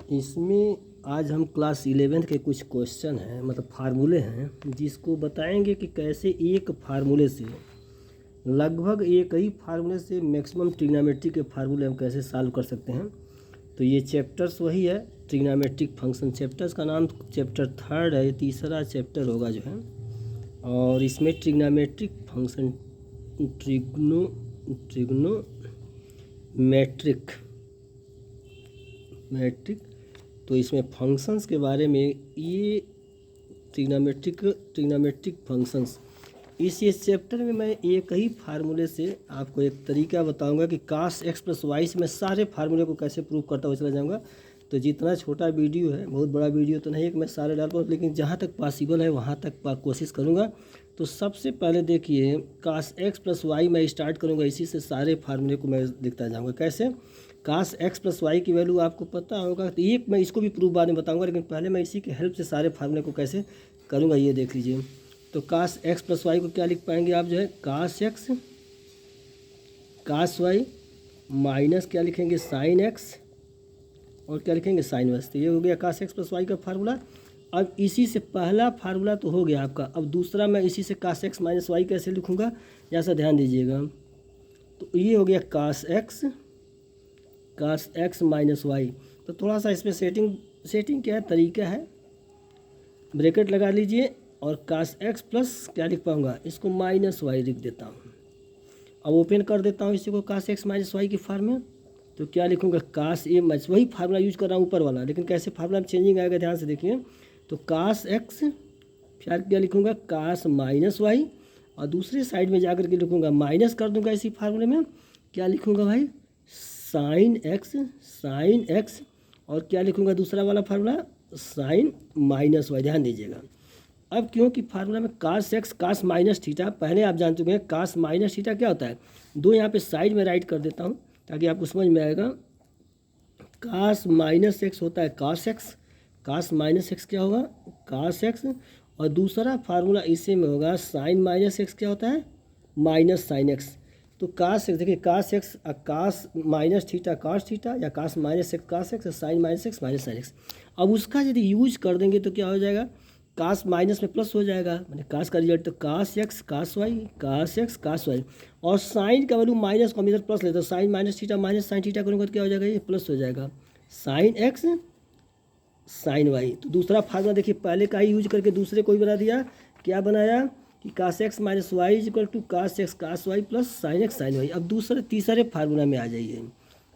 इसमें आज हम क्लास 11th के कुछ क्वेश्चन हैं, मतलब फार्मूले हैं, जिसको बताएंगे कि कैसे एक फार्मूले से लगभग एक ही फार्मूले से मैक्सिमम ट्रिग्नोमेट्री के फार्मूले हम कैसे सॉल्व कर सकते हैं। तो ये चैप्टर्स वही है, ट्रिग्नोमेट्रिक फंक्शन। चैप्टर्स का नाम चैप्टर 3 है, ये तीसरा चैप्टर होगा जो है। और इसमें ट्रिग्नोमेट्रिक फंक्शन ट्रिग्नोमेट्रिक तो इसमें फंक्शंस के बारे में, ये ट्रिग्नोमेट्रिक फंक्शंस, इस चैप्टर में मैं एक ही फार्मूले से आपको एक तरीका बताऊंगा कि कास एक्स प्लस वाई से मैं सारे फार्मूले को कैसे प्रूव करता हुआ चला जाऊंगा। तो जितना छोटा वीडियो है, बहुत बड़ा वीडियो तो नहीं है कि मैं सारे डाल पाऊँ, लेकिन जहाँ तक पॉसिबल है वहाँ तक कोशिश करूँगा। तो सबसे पहले देखिए, कास एक्स प्लस वाई मैं स्टार्ट करूँगा, इसी से सारे फार्मूले को मैं दिखता जाऊँगा। कैसे? कास एक्स प्लस वाई की वैल्यू आपको पता होगा, तो एक मैं इसको भी प्रूफ बाद में बताऊँगा, लेकिन पहले मैं इसी के हेल्प से सारे फार्मूले को कैसे करूँगा ये देख लीजिए। तो कास एक्स प्लस वाई को क्या लिख पाएंगे आप, जो है कास एक्स कास वाई माइनस क्या लिखेंगे, साइन एक्स, और क्या लिखेंगे, साइन वाई। तो ये हो गया कास एक्स प्लस वाई का फार्मूला। अब इसी से पहला फार्मूला तो हो गया आपका। अब दूसरा मैं इसी से कास एक्स माइनस वाई कैसे लिखूँगा, यहाँ से ध्यान दीजिएगा। तो ये हो गया कास एक्स माइनस वाई। तो थोड़ा सा इसमें सेटिंग क्या है, तरीका है, ब्रैकेट लगा लीजिए और कास एक्स प्लस क्या लिख पाऊँगा, इसको माइनस वाई लिख देता हूँ। अब ओपन कर देता हूँ इसी को, कास एक्स माइनस वाई की फॉर्म में। तो क्या लिखूँगा, कास ए माइनस, वही फार्मूला यूज कर रहा हूँ ऊपर वाला, लेकिन कैसे फार्मूला में चेंजिंग आएगा ध्यान से देखिए। तो कास एक्स फिर क्या लिखूँगा, कास माइनस वाई, और दूसरे साइड में जाकर के लिखूँगा, माइनस कर दूँगा इसी फार्मूले में, क्या लिखूँगा भाई, साइन एक्स, और क्या लिखूँगा दूसरा वाला फार्मूला, साइन माइनस वाई। ध्यान दीजिएगा। अब क्योंकि फार्मूला में कास एक्स कास माइनस थीटा पहले आप जान चुके हैं, कास माइनस थीटा क्या होता है, दो यहाँ पे साइड में राइट कर देता हूँ ताकि आपको समझ में आएगा। कास माइनस एक्स होता है कास एक्स, कास माइनस एक्स क्या होगा, कास एक्स, और दूसरा फार्मूला इसी में होगा, साइन माइनस एक्स क्या होता है, माइनस साइन एक्स। तो कास एक्स देखिए, cos x cos minus theta cos theta, या cos minus x cos x, sine minus x minus sine x. अब उसका यदि यूज कर देंगे तो क्या हो जाएगा, कास माइनस में प्लस हो जाएगा, मैंने कास का रिजल्ट, तो cos x cos y, cos x cos y, और साइन का वैल्यू माइनस को हम इधर प्लस लेते हैं, sine minus theta minus sine theta करूँगा तो क्या हो जाएगा, ये प्लस हो जाएगा, साइन एक्स साइन वाई। तो दूसरा फार्मूला देखिए, पहले का ही यूज करके दूसरे को ही बना दिया। क्या बनाया कि cos x minus y is equal to cos x cos y plus sine x sine y. अब तीसरे फार्मूला में आ जाइए।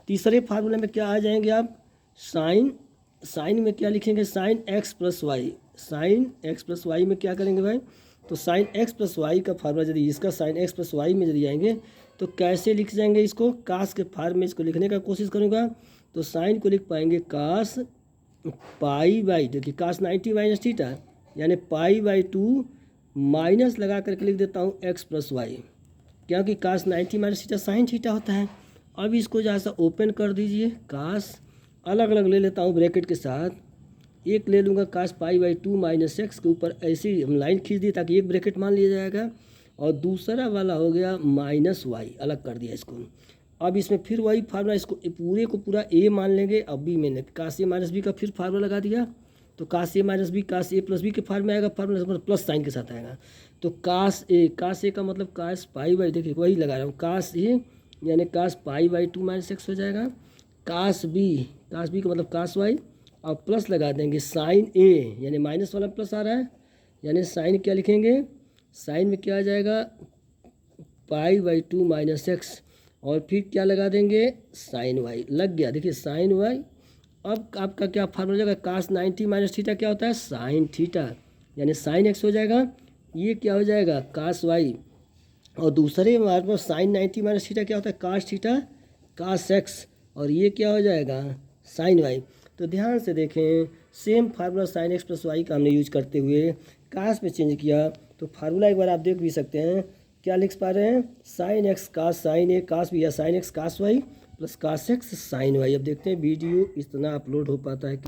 तीसरे फार्मूला में क्या आ जाएंगे आप, साइन में क्या लिखेंगे, sine x plus y, sine x plus y में क्या करेंगे भाई, तो साइन एक्स प्लस वाई का फार्मूला यदि इसका साइन एक्स प्लस वाई में यदि आएंगे तो कैसे लिख जाएंगे इसको, कास के फार्म में इसको लिखने का कोशिश करूँगा। तो साइन को लिख पाएंगे कास पाई बाई, देखिए कास 90 माइनस थीटा, यानी पाई बाई 2 माइनस लगा करके लिख देता हूँ एक्स प्लस वाई, क्योंकि कास 90 माइनस थीटा साइन थीटा होता है। अब इसको जहाँ सा ओपन कर दीजिए, कास अलग अलग ले लेता हूँ ब्रैकेट के साथ, एक ले लूँगा कास पाई बाई 2 माइनस एक्स के ऊपर ऐसे ही हम लाइन खींच दी ताकि एक ब्रैकेट मान लिया जाएगा, और दूसरा वाला हो गया माइनस वाई, अलग कर दिया इसको। अब इसमें फिर वही फार्मूला, इसको पूरे को पूरा ए मान लेंगे। अब बी मैंने कास ए माइनस बी का फिर फार्मूला लगा दिया, तो कास ए माइनस बी कास ए प्लस बी के फार्म में आएगा, फार्मूला प्लस साइन के साथ आएगा। तो कास ए का मतलब कास पाई बाई, देखिए वही लगा रहा हूँ, कास ए यानी कास पाई बाई 2 माइनस एक्स हो जाएगा, कास बी का मतलब कास वाई, और प्लस लगा देंगे साइन ए, यानी माइनस वाला प्लस आ रहा है, यानी साइन क्या लिखेंगे, साइन में क्या आ जाएगा, पाई बाई 2 माइनस एक्स, और फिर क्या लगा देंगे, साइन वाई। लग गया, देखिए साइन वाई। अब आपका क्या फार्मूला जाएगा, कास 90 माइनस थीटा क्या होता है, साइन थीटा, यानी साइन एक्स हो जाएगा, ये क्या हो जाएगा, कास वाई, और दूसरे हमारे पास साइन 90 माइनस थीटा क्या होता है, कास थीटा कास एक्स, और ये क्या हो जाएगा, साइन वाई। तो ध्यान से देखें, same formula sine x plus y का हमने यूज करते हुए कास में चेंज किया। तो फार्मूला एक बार आप देख भी सकते हैं, क्या लिख पा रहे हैं, sine x cos sine A cos भी, या sine x cos y plus cos x sine y. अब देखते हैं वीडियो इतना अपलोड हो पाता है कि